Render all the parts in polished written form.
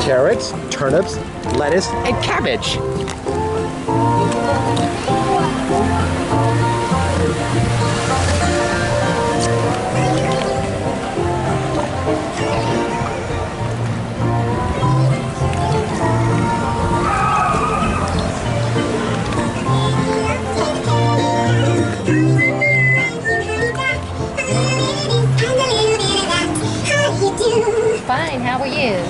carrots, turnips, lettuce, and cabbage. Fine, how are you?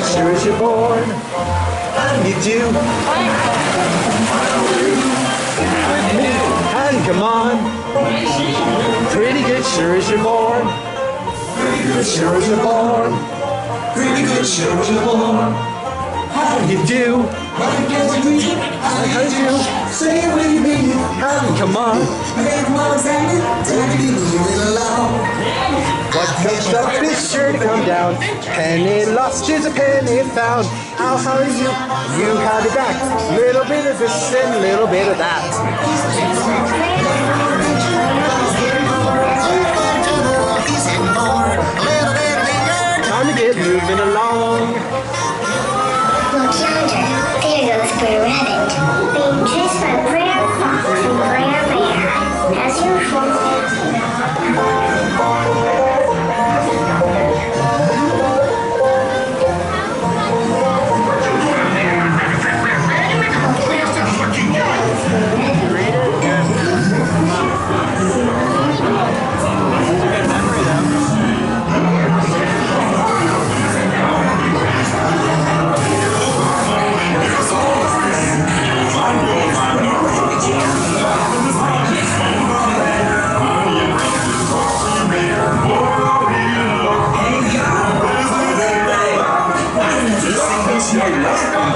Sure as you're born, how do you do? And come on, pretty good, sure as you're born. Pretty good, sure as you're born. Pretty good, sure as you're born. How do you do? How do you do? Say it with me. And come on. What comes up is sure to come down. Penny lost is a penny found. How are you? You have it back. Little bit of this and little bit of that. Time to get moving along. Look yonder. There goes Brer Rabbit, being chased by Brer Fox and Brer Bear, as usual.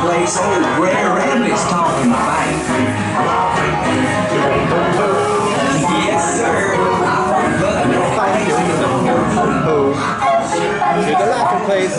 Place old Brer Rabbit's talking about. Yes, sir. To the laughing place.